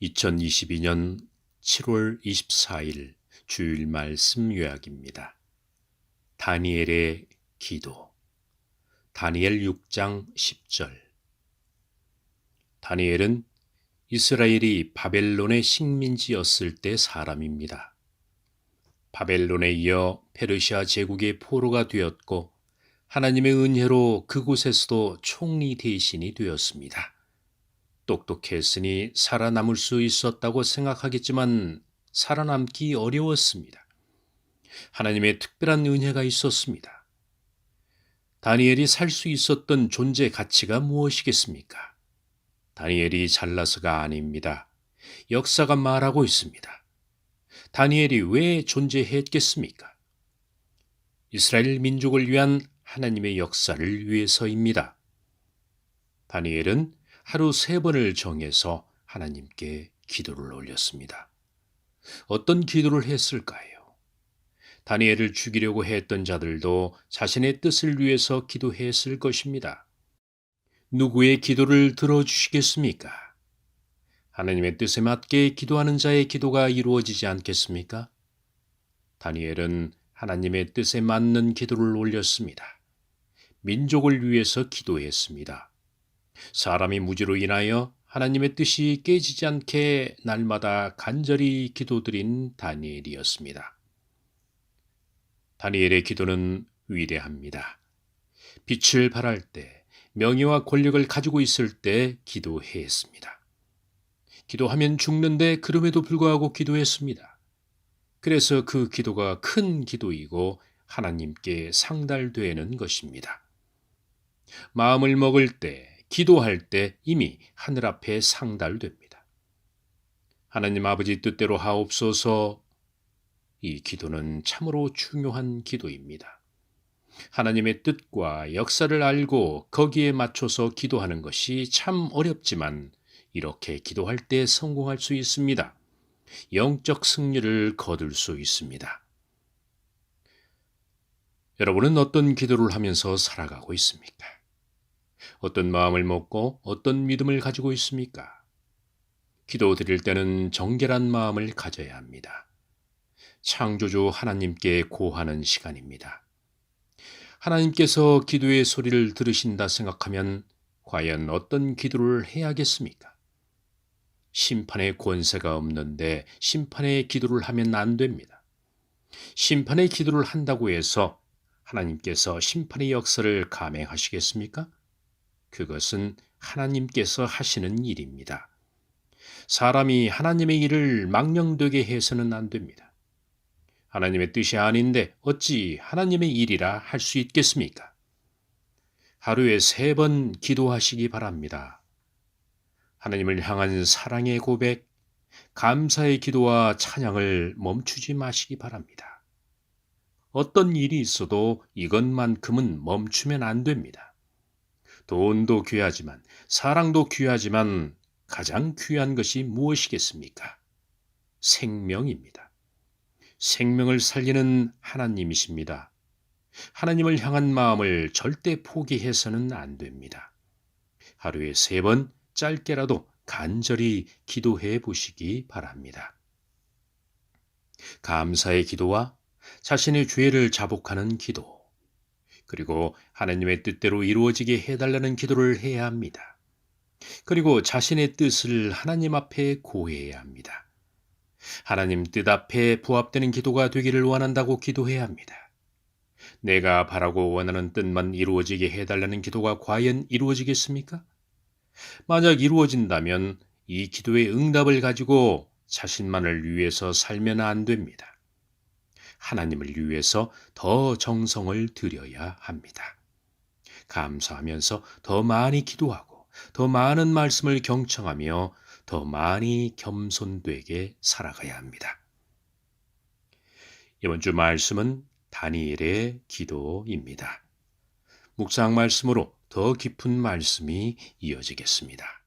2022년 7월 24일 주일 말씀 요약입니다. 다니엘의 기도. 다니엘 6장 10절. 다니엘은 이스라엘이 바벨론의 식민지였을 때 사람입니다. 바벨론에 이어 페르시아 제국의 포로가 되었고 하나님의 은혜로 그곳에서도 총리 대신이 되었습니다. 똑똑했으니 살아남을 수 있었다고 생각하겠지만 살아남기 어려웠습니다. 하나님의 특별한 은혜가 있었습니다. 다니엘이 살 수 있었던 존재 가치가 무엇이겠습니까? 다니엘이 잘나서가 아닙니다. 역사가 말하고 있습니다. 다니엘이 왜 존재했겠습니까? 이스라엘 민족을 위한 하나님의 역사를 위해서입니다. 다니엘은 하루 3번을 정해서 하나님께 기도를 올렸습니다. 어떤 기도를 했을까요? 다니엘을 죽이려고 했던 자들도 자신의 뜻을 위해서 기도했을 것입니다. 누구의 기도를 들어주시겠습니까? 하나님의 뜻에 맞게 기도하는 자의 기도가 이루어지지 않겠습니까? 다니엘은 하나님의 뜻에 맞는 기도를 올렸습니다. 민족을 위해서 기도했습니다. 사람이 무지로 인하여 하나님의 뜻이 깨지지 않게 날마다 간절히 기도드린 다니엘이었습니다. 다니엘의 기도는 위대합니다. 빛을 발할 때, 명예와 권력을 가지고 있을 때 기도했습니다. 기도하면 죽는데 그럼에도 불구하고 기도했습니다. 그래서 그 기도가 큰 기도이고 하나님께 상달되는 것입니다. 마음을 먹을 때, 기도할 때 이미 하늘 앞에 상달됩니다. 하나님 아버지 뜻대로 하옵소서. 이 기도는 참으로 중요한 기도입니다. 하나님의 뜻과 역사를 알고 거기에 맞춰서 기도하는 것이 참 어렵지만 이렇게 기도할 때 성공할 수 있습니다. 영적 승리를 거둘 수 있습니다. 여러분은 어떤 기도를 하면서 살아가고 있습니까? 어떤 마음을 먹고 어떤 믿음을 가지고 있습니까? 기도 드릴 때는 정결한 마음을 가져야 합니다. 창조주 하나님께 고하는 시간입니다. 하나님께서 기도의 소리를 들으신다 생각하면 과연 어떤 기도를 해야겠습니까? 심판의 권세가 없는데 심판의 기도를 하면 안 됩니다. 심판의 기도를 한다고 해서 하나님께서 심판의 역사를 감행하시겠습니까? 그것은 하나님께서 하시는 일입니다. 사람이 하나님의 일을 망령되게 해서는 안 됩니다. 하나님의 뜻이 아닌데 어찌 하나님의 일이라 할 수 있겠습니까? 하루에 3번 기도하시기 바랍니다. 하나님을 향한 사랑의 고백, 감사의 기도와 찬양을 멈추지 마시기 바랍니다. 어떤 일이 있어도 이것만큼은 멈추면 안 됩니다. 돈도 귀하지만, 사랑도 귀하지만 가장 귀한 것이 무엇이겠습니까? 생명입니다. 생명을 살리는 하나님이십니다. 하나님을 향한 마음을 절대 포기해서는 안 됩니다. 하루에 3번 짧게라도 간절히 기도해 보시기 바랍니다. 감사의 기도와 자신의 죄를 자복하는 기도, 그리고 하나님의 뜻대로 이루어지게 해달라는 기도를 해야 합니다. 그리고 자신의 뜻을 하나님 앞에 고해야 합니다. 하나님 뜻 앞에 부합되는 기도가 되기를 원한다고 기도해야 합니다. 내가 바라고 원하는 뜻만 이루어지게 해달라는 기도가 과연 이루어지겠습니까? 만약 이루어진다면 이 기도의 응답을 가지고 자신만을 위해서 살면 안 됩니다. 하나님을 위해서 더 정성을 들여야 합니다. 감사하면서 더 많이 기도하고 더 많은 말씀을 경청하며 더 많이 겸손되게 살아가야 합니다. 이번 주 말씀은 다니엘의 기도입니다. 묵상 말씀으로 더 깊은 말씀이 이어지겠습니다.